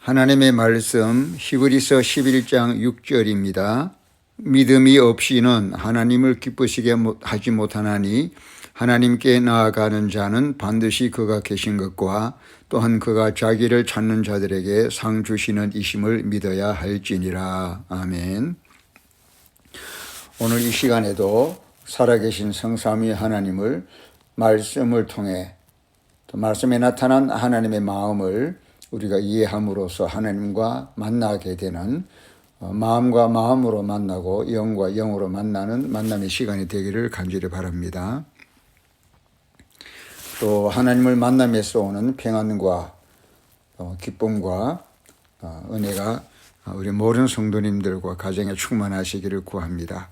하나님의 말씀 히브리서 11장 6절입니다. 믿음이 없이는 하나님을 기쁘시게 하지 못하나니 하나님께 나아가는 자는 반드시 그가 계신 것과 또한 그가 자기를 찾는 자들에게 상 주시는 이심을 믿어야 할지니라. 아멘. 오늘 이 시간에도 살아계신 성삼위 하나님을 말씀을 통해 또 말씀에 나타난 하나님의 마음을 우리가 이해함으로써 하나님과 만나게 되는 마음과 마음으로 만나고 영과 영으로 만나는 만남의 시간이 되기를 간절히 바랍니다. 또 하나님을 만남에서 오는 평안과 기쁨과 은혜가 우리 모든 성도님들과 가정에 충만하시기를 구합니다.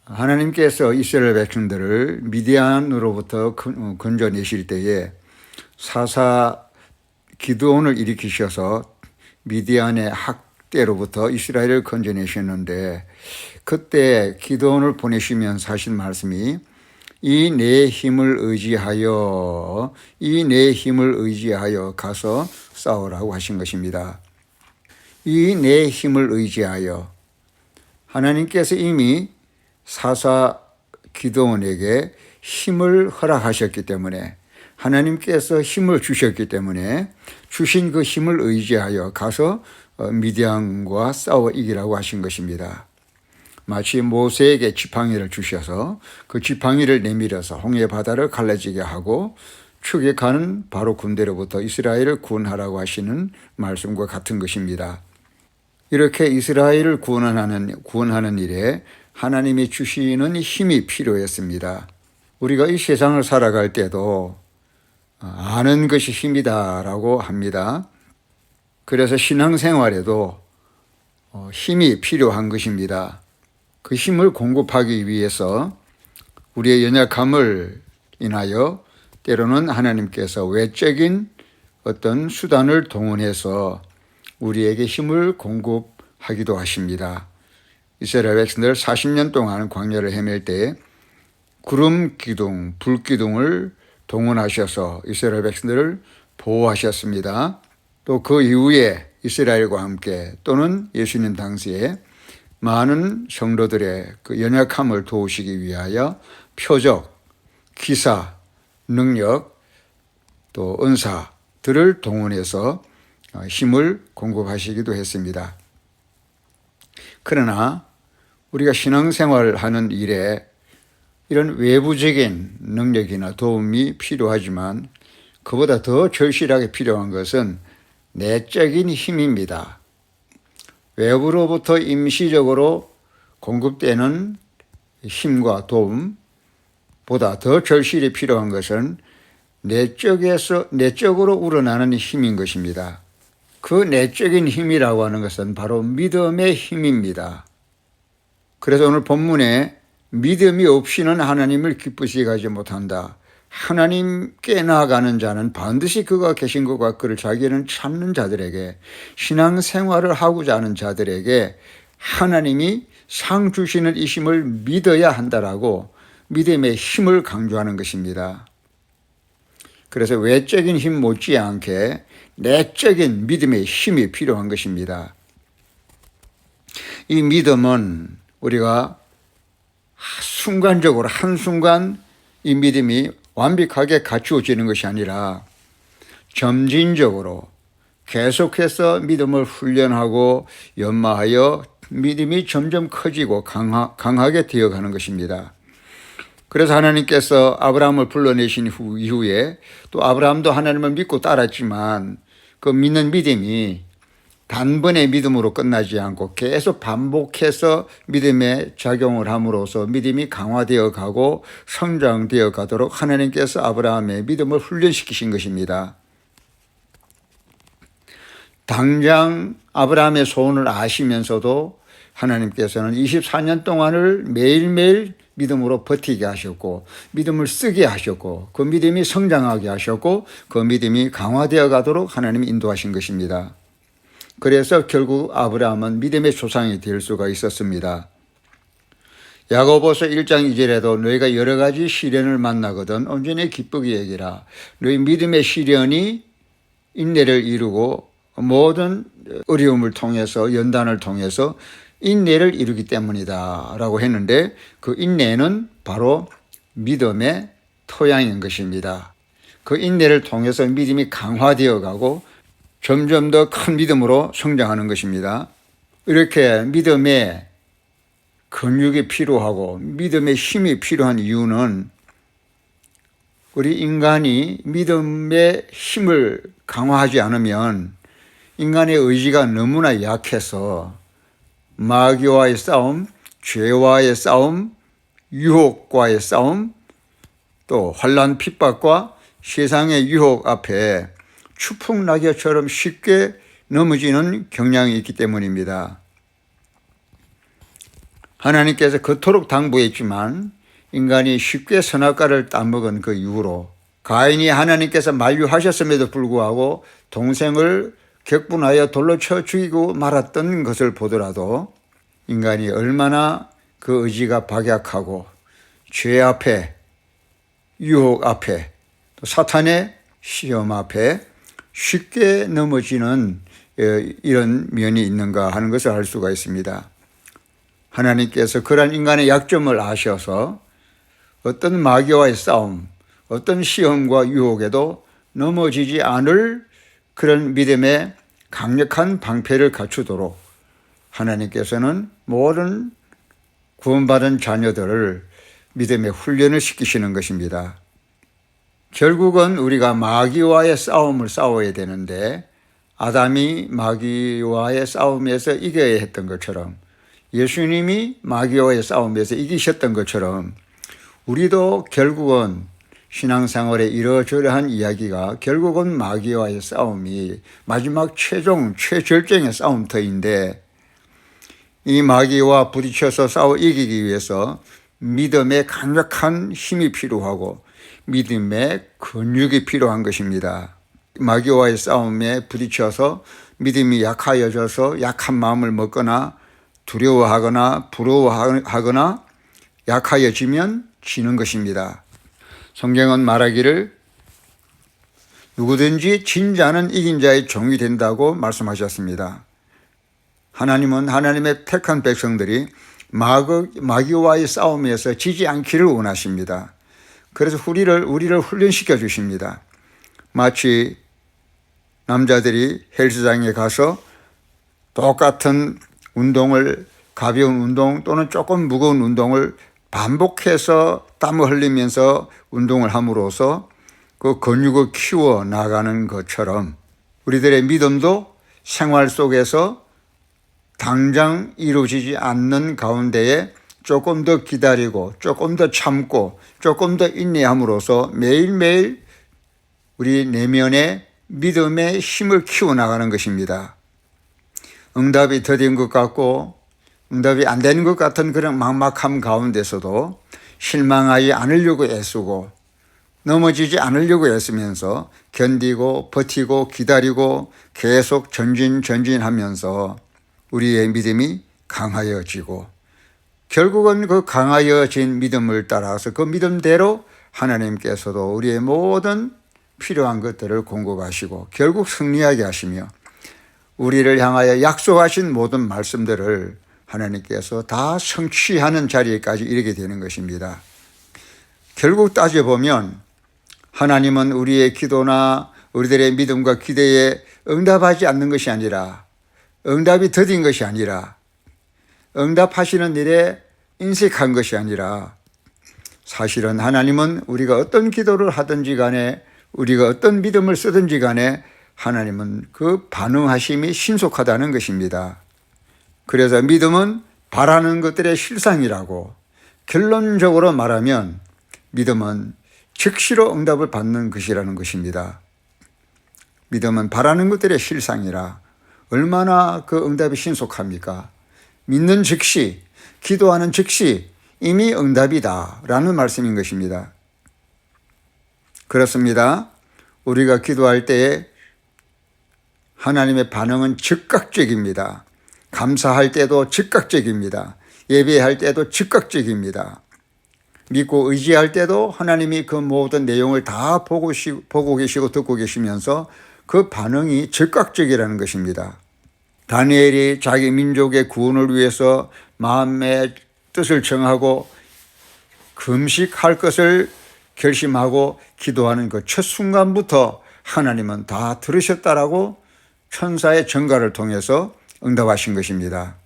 하나님께서 이스라엘 백성들을 미디안으로부터 건져내실 때에 사사 기드온을 일으키셔서 미디안의 학대로부터 이스라엘을 건져내셨는데, 그때 기드온을 보내시면서 하신 말씀이 이 내 힘을 의지하여 가서 싸우라고 하신 것입니다. 이 내 힘을 의지하여, 하나님께서 이미 사사 기드온에게 힘을 허락하셨기 때문에, 하나님께서 힘을 주셨기 때문에 주신 그 힘을 의지하여 가서 미디안과 싸워 이기라고 하신 것입니다. 마치 모세에게 지팡이를 주셔서 그 지팡이를 내밀어서 홍해 바다를 갈라지게 하고 추격하는 바로 군대로부터 이스라엘을 구원하라고 하시는 말씀과 같은 것입니다. 이렇게 이스라엘을 구원하는 일에 하나님이 주시는 힘이 필요했습니다. 우리가 이 세상을 살아갈 때도 아는 것이 힘이다라고 합니다. 그래서 신앙생활에도 힘이 필요한 것입니다. 그 힘을 공급하기 위해서 우리의 연약함을 인하여 때로는 하나님께서 외적인 어떤 수단을 동원해서 우리에게 힘을 공급하기도 하십니다. 이스라엘 백성들 40년 동안 광야를 헤맬 때 구름 기둥, 불 기둥을 동원하셔서 이스라엘 백성들을 보호하셨습니다. 또 그 이후에 이스라엘과 함께 또는 예수님 당시에 많은 성도들의 그 연약함을 도우시기 위하여 표적, 기사, 능력, 또 은사들을 동원해서 힘을 공급하시기도 했습니다. 그러나 우리가 신앙생활을 하는 일에 이런 외부적인 능력이나 도움이 필요하지만 그보다 더 절실하게 필요한 것은 내적인 힘입니다. 외부로부터 임시적으로 공급되는 힘과 도움보다 더 절실히 필요한 것은 내적으로 우러나는 힘인 것입니다. 그 내적인 힘이라고 하는 것은 바로 믿음의 힘입니다. 그래서 오늘 본문에 믿음이 없이는 하나님을 기쁘시게 하지 못한다. 하나님께 나아가는 자는 반드시 그가 계신 것과 그를 자기는 찾는 자들에게, 신앙생활을 하고자 하는 자들에게 하나님이 상 주시는 이 힘을 믿어야 한다라고 믿음의 힘을 강조하는 것입니다. 그래서 외적인 힘 못지않게 내적인 믿음의 힘이 필요한 것입니다. 이 믿음은 우리가 순간적으로 한순간 이 믿음이 완벽하게 갖추어지는 것이 아니라 점진적으로 계속해서 믿음을 훈련하고 연마하여 믿음이 점점 커지고 강하게 되어가는 것입니다. 그래서 하나님께서 아브라함을 불러내신 이후에 또 아브라함도 하나님을 믿고 따랐지만 그 믿는 믿음이 단번에 믿음으로 끝나지 않고 계속 반복해서 믿음에 작용을 함으로써 믿음이 강화되어 가고 성장되어 가도록 하나님께서 아브라함의 믿음을 훈련시키신 것입니다. 당장 아브라함의 소원을 아시면서도 하나님께서는 24년 동안을 매일매일 믿음으로 버티게 하셨고 믿음을 쓰게 하셨고 그 믿음이 성장하게 하셨고 그 믿음이 강화되어 가도록 하나님이 인도하신 것입니다. 그래서 결국 아브라함은 믿음의 조상이 될 수가 있었습니다. 야고보서 1장 2절에도 너희가 여러 가지 시련을 만나거든 온전히 기쁘게 여기라. 너희 믿음의 시련이 인내를 이루고 모든 어려움을 통해서 연단을 통해서 인내를 이루기 때문이다 라고 했는데 그 인내는 바로 믿음의 토양인 것입니다. 그 인내를 통해서 믿음이 강화되어 가고 점점 더 큰 믿음으로 성장하는 것입니다. 이렇게 믿음의 근육이 필요하고 믿음의 힘이 필요한 이유는 우리 인간이 믿음의 힘을 강화하지 않으면 인간의 의지가 너무나 약해서 마귀와의 싸움, 죄와의 싸움, 유혹과의 싸움, 또 환난 핍박과 세상의 유혹 앞에 추풍낙엽처럼 쉽게 넘어지는 경향이 있기 때문입니다. 하나님께서 그토록 당부했지만 인간이 쉽게 선악과를 따먹은 그 이후로 가인이 하나님께서 만류하셨음에도 불구하고 동생을 격분하여 돌로 쳐 죽이고 말았던 것을 보더라도 인간이 얼마나 그 의지가 박약하고 죄 앞에, 유혹 앞에, 또 사탄의 시험 앞에 쉽게 넘어지는 이런 면이 있는가 하는 것을 알 수가 있습니다. 하나님께서 그러한 인간의 약점을 아셔서 어떤 마귀와의 싸움, 어떤 시험과 유혹에도 넘어지지 않을 그런 믿음의 강력한 방패를 갖추도록 하나님께서는 모든 구원받은 자녀들을 믿음의 훈련을 시키시는 것입니다. 결국은 우리가 마귀와의 싸움을 싸워야 되는데 아담이 마귀와의 싸움에서 이겨야 했던 것처럼 예수님이 마귀와의 싸움에서 이기셨던 것처럼 우리도 결국은 신앙생활에 이러저러한 이야기가 결국은 마귀와의 싸움이 마지막 최절정의 싸움터인데 이 마귀와 부딪혀서 싸워 이기기 위해서 믿음의 강력한 힘이 필요하고 믿음의 근육이 필요한 것입니다. 마귀와의 싸움에 부딪혀서 믿음이 약하여져서 약한 마음을 먹거나 두려워하거나 부러워하거나 약하여지면 지는 것입니다. 성경은 말하기를 누구든지 진 자는 이긴 자의 종이 된다고 말씀하셨습니다. 하나님은 하나님의 택한 백성들이 마귀와의 싸움에서 지지 않기를 원하십니다. 그래서 우리를 훈련시켜 주십니다. 마치 남자들이 헬스장에 가서 똑같은 운동을 가벼운 운동 또는 조금 무거운 운동을 반복해서 땀을 흘리면서 운동을 함으로써 그 근육을 키워 나가는 것처럼 우리들의 믿음도 생활 속에서 당장 이루어지지 않는 가운데에 조금 더 기다리고 조금 더 참고 조금 더 인내함으로써 매일매일 우리 내면의 믿음의 힘을 키워나가는 것입니다. 응답이 더딘 것 같고 응답이 안 되는 것 같은 그런 막막함 가운데서도 실망하지 않으려고 애쓰고 넘어지지 않으려고 애쓰면서 견디고 버티고 기다리고 계속 전진하면서 우리의 믿음이 강하여지고 결국은 그 강하여진 믿음을 따라서 그 믿음대로 하나님께서도 우리의 모든 필요한 것들을 공급하시고 결국 승리하게 하시며 우리를 향하여 약속하신 모든 말씀들을 하나님께서 다 성취하는 자리에까지 이르게 되는 것입니다. 결국 따져보면 하나님은 우리의 기도나 우리들의 믿음과 기대에 응답하지 않는 것이 아니라 응답이 더딘 것이 아니라 응답하시는 일에 인색한 것이 아니라 사실은 하나님은 우리가 어떤 기도를 하든지 간에 우리가 어떤 믿음을 쓰든지 간에 하나님은 그 반응하심이 신속하다는 것입니다. 그래서 믿음은 바라는 것들의 실상이라고 결론적으로 말하면 믿음은 즉시로 응답을 받는 것이라는 것입니다. 믿음은 바라는 것들의 실상이라 얼마나 그 응답이 신속합니까? 믿는 즉시, 기도하는 즉시 이미 응답이다 라는 말씀인 것입니다. 그렇습니다. 우리가 기도할 때에 하나님의 반응은 즉각적입니다. 감사할 때도 즉각적입니다. 예배할 때도 즉각적입니다. 믿고 의지할 때도 하나님이 그 모든 내용을 다 보고 계시고 듣고 계시면서 그 반응이 즉각적이라는 것입니다. 다니엘이 자기 민족의 구원을 위해서 마음의 뜻을 정하고 금식할 것을 결심하고 기도하는 그 첫 순간부터 하나님은 다 들으셨다라고 천사의 전가를 통해서 응답하신 것입니다.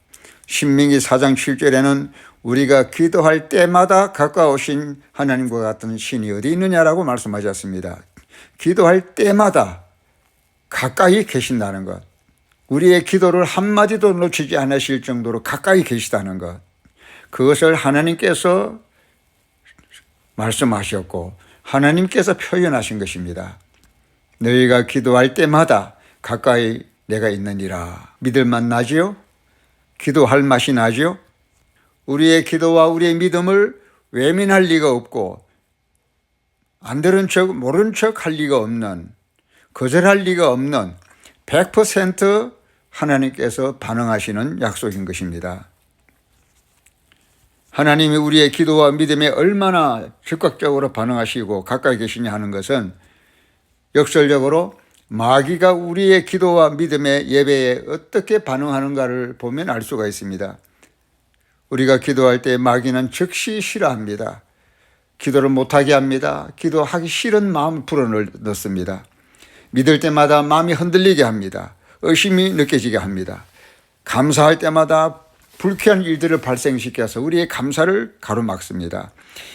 신명기 4장 7절에는 우리가 기도할 때마다 가까우신 하나님과 같은 신이 어디 있느냐라고 말씀하셨습니다. 기도할 때마다 가까이 계신다는 것, 우리의 기도를 한마디도 놓치지 않으실 정도로 가까이 계시다는 것, 그것을 하나님께서 말씀하셨고 하나님께서 표현하신 것입니다. 너희가 기도할 때마다 가까이 내가 있느니라. 믿을만 나지요? 기도할 맛이 나지요? 우리의 기도와 우리의 믿음을 외면할 리가 없고 안 들은 척 모른 척 할 리가 없는, 거절할 리가 없는 100% 하나님께서 반응하시는 약속인 것입니다. 하나님이 우리의 기도와 믿음에 얼마나 적극적으로 반응하시고 가까이 계시냐 하는 것은 역설적으로 마귀가 우리의 기도와 믿음의 예배에 어떻게 반응하는가를 보면 알 수가 있습니다. 우리가 기도할 때 마귀는 즉시 싫어합니다. 기도를 못하게 합니다. 기도하기 싫은 마음을 불어넣습니다. 믿을 때마다 마음이 흔들리게 합니다. 의심이 느껴지게 합니다. 감사할 때마다 불쾌한 일들을 발생시켜서 우리의 감사를 가로막습니다.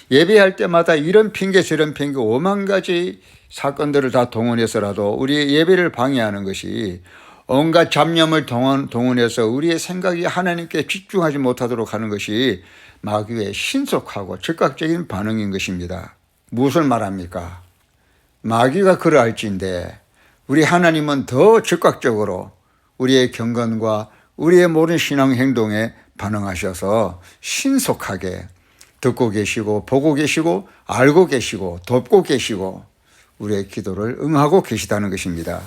예배할 때마다 이런 핑계 저런 핑계 5만 가지 사건들을 다 동원해서라도 우리의 예배를 방해하는 것이 온갖 잡념을 동원해서 우리의 생각이 하나님께 집중하지 못하도록 하는 것이 마귀의 신속하고 즉각적인 반응인 것입니다. 무엇을 말합니까? 마귀가 그러할진데 우리 하나님은 더 즉각적으로 우리의 경건과 우리의 모든 신앙 행동에 반응하셔서 신속하게 듣고 계시고 보고 계시고 알고 계시고 돕고 계시고 우리의 기도를 응하고 계시다는 것입니다.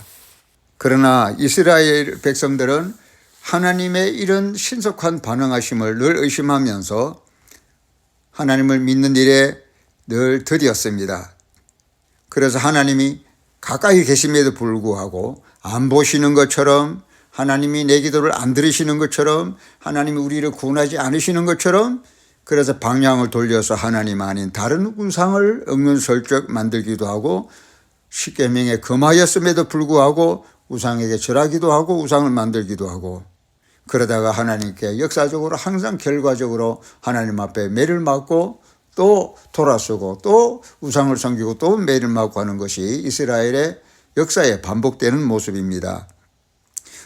그러나 이스라엘 백성들은 하나님의 이런 신속한 반응하심을 늘 의심하면서 하나님을 믿는 일에 늘 더디었습니다. 그래서 하나님이 가까이 계심에도 불구하고 안 보시는 것처럼, 하나님이 내 기도를 안 들으시는 것처럼, 하나님이 우리를 구원하지 않으시는 것처럼, 그래서 방향을 돌려서 하나님 아닌 다른 우상을 은근슬쩍 만들기도 하고 십계명에 금하였음에도 불구하고 우상에게 절하기도 하고 우상을 만들기도 하고, 그러다가 하나님께 역사적으로 항상 결과적으로 하나님 앞에 매를 맞고 또 돌아서고 또 우상을 섬기고 또 매를 맞고 하는 것이 이스라엘의 역사에 반복되는 모습입니다.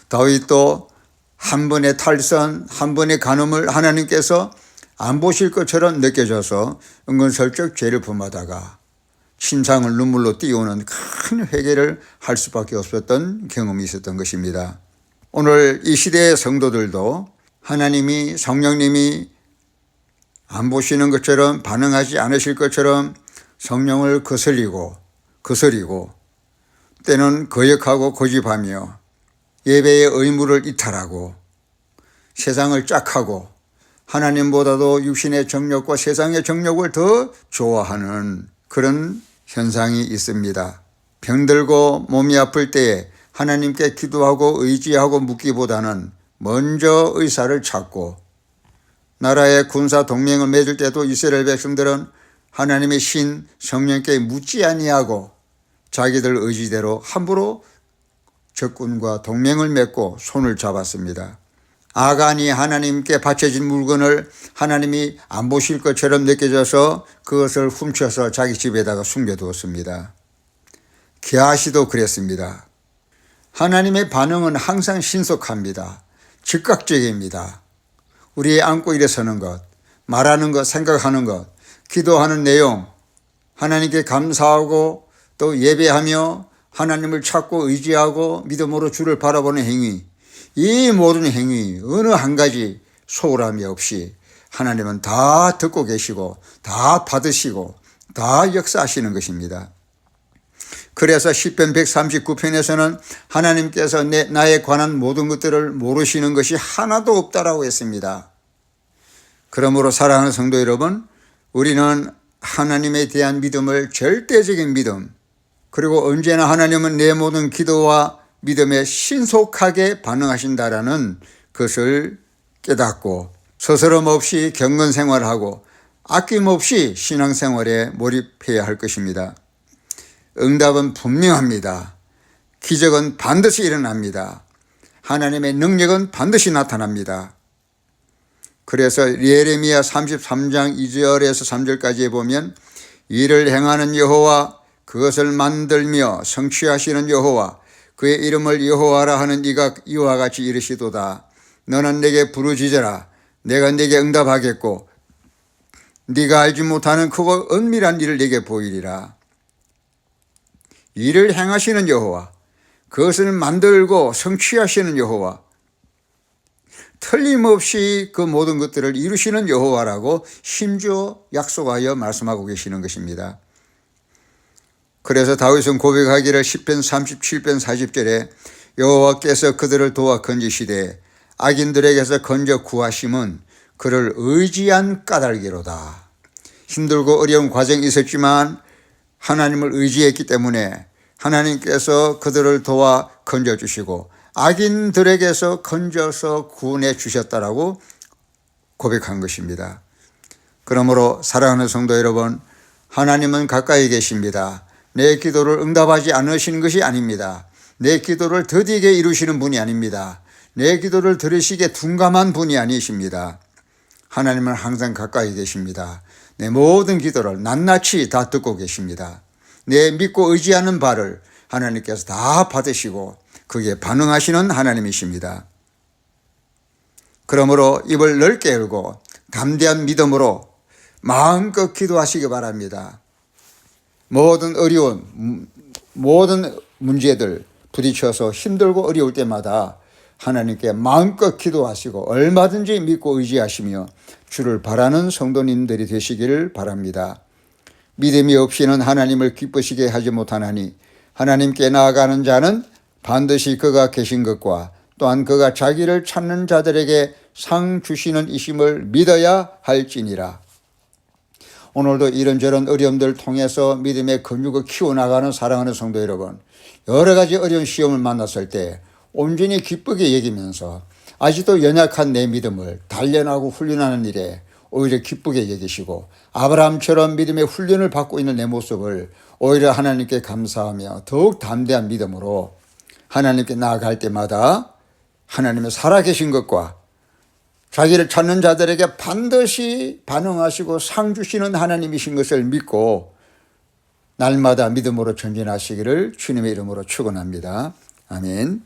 다윗도 한 번의 탈선, 한 번의 간음을 하나님께서 안 보실 것처럼 느껴져서 은근슬쩍 죄를 범하다가 침상을 눈물로 띄우는 큰 회개를 할 수밖에 없었던 경험이 있었던 것입니다. 오늘 이 시대의 성도들도 하나님이, 성령님이 안 보시는 것처럼, 반응하지 않으실 것처럼 성령을 거스리고 때는 거역하고 고집하며 예배의 의무를 이탈하고 세상을 짝하고 하나님보다도 육신의 정욕과 세상의 정욕을 더 좋아하는 그런 현상이 있습니다. 병들고 몸이 아플 때에 하나님께 기도하고 의지하고 묻기보다는 먼저 의사를 찾고, 나라의 군사 동맹을 맺을 때도 이스라엘 백성들은 하나님의 신 성령께 묻지 아니하고 자기들 의지대로 함부로 적군과 동맹을 맺고 손을 잡았습니다. 아간이 하나님께 바쳐진 물건을 하나님이 안 보실 것처럼 느껴져서 그것을 훔쳐서 자기 집에다가 숨겨두었습니다. 게하시도 그랬습니다. 하나님의 반응은 항상 신속합니다. 즉각적입니다. 우리의 안고 일어서는 것, 말하는 것, 생각하는 것, 기도하는 내용, 하나님께 감사하고 또 예배하며 하나님을 찾고 의지하고 믿음으로 주를 바라보는 행위, 이 모든 행위 어느 한 가지 소홀함이 없이 하나님은 다 듣고 계시고 다 받으시고 다 역사하시는 것입니다. 그래서 시편 139편에서는 하나님께서 나에 관한 모든 것들을 모르시는 것이 하나도 없다라고 했습니다. 그러므로 사랑하는 성도 여러분, 우리는 하나님에 대한 믿음을 절대적인 믿음, 그리고 언제나 하나님은 내 모든 기도와 믿음에 신속하게 반응하신다라는 것을 깨닫고 서스럼 없이 경건 생활하고 아낌없이 신앙생활에 몰입해야 할 것입니다. 응답은 분명합니다. 기적은 반드시 일어납니다. 하나님의 능력은 반드시 나타납니다. 그래서 예레미야 33장 2절에서 3절까지 보면 이를 행하는 여호와 그것을 만들며 성취하시는 여호와 그의 이름을 여호와라 하는 이가 이와 같이 이르시도다. 너는 내게 부르짖어라. 내가 내게 응답하겠고 네가 알지 못하는 크고 은밀한 일을 내게 보이리라. 이를 행하시는 여호와 그것을 만들고 성취하시는 여호와 틀림없이 그 모든 것들을 이루시는 여호와라고 심지어 약속하여 말씀하고 계시는 것입니다. 그래서 다윗은 고백하기를 10편 37편 40절에 여호와께서 그들을 도와 건지시되 악인들에게서 건져 구하심은 그를 의지한 까닭이로다. 힘들고 어려운 과정이 있었지만 하나님을 의지했기 때문에 하나님께서 그들을 도와 건져주시고 악인들에게서 건져서 구원해 주셨다라고 고백한 것입니다. 그러므로 사랑하는 성도 여러분, 하나님은 가까이 계십니다. 내 기도를 응답하지 않으시는 것이 아닙니다. 내 기도를 더디게 이루시는 분이 아닙니다. 내 기도를 들으시기에 둔감한 분이 아니십니다. 하나님은 항상 가까이 계십니다. 내 모든 기도를 낱낱이 다 듣고 계십니다. 내 믿고 의지하는 바를 하나님께서 다 받으시고 그게 반응하시는 하나님이십니다. 그러므로 입을 넓게 열고 담대한 믿음으로 마음껏 기도하시기 바랍니다. 모든 어려운, 모든 문제들 부딪혀서 힘들고 어려울 때마다 하나님께 마음껏 기도하시고 얼마든지 믿고 의지하시며 주를 바라는 성도님들이 되시기를 바랍니다. 믿음이 없이는 하나님을 기쁘시게 하지 못하나니 하나님께 나아가는 자는 반드시 그가 계신 것과 또한 그가 자기를 찾는 자들에게 상 주시는 이심을 믿어야 할지니라. 오늘도 이런저런 어려움들을 통해서 믿음의 근육을 키워나가는 사랑하는 성도 여러분, 여러 가지 어려운 시험을 만났을 때 온전히 기쁘게 여기면서 아직도 연약한 내 믿음을 단련하고 훈련하는 일에 오히려 기쁘게 여기시고 아브라함처럼 믿음의 훈련을 받고 있는 내 모습을 오히려 하나님께 감사하며 더욱 담대한 믿음으로 하나님께 나아갈 때마다 하나님의 살아계신 것과 자기를 찾는 자들에게 반드시 반응하시고 상 주시는 하나님이신 것을 믿고 날마다 믿음으로 전진하시기를 주님의 이름으로 축원합니다. 아멘.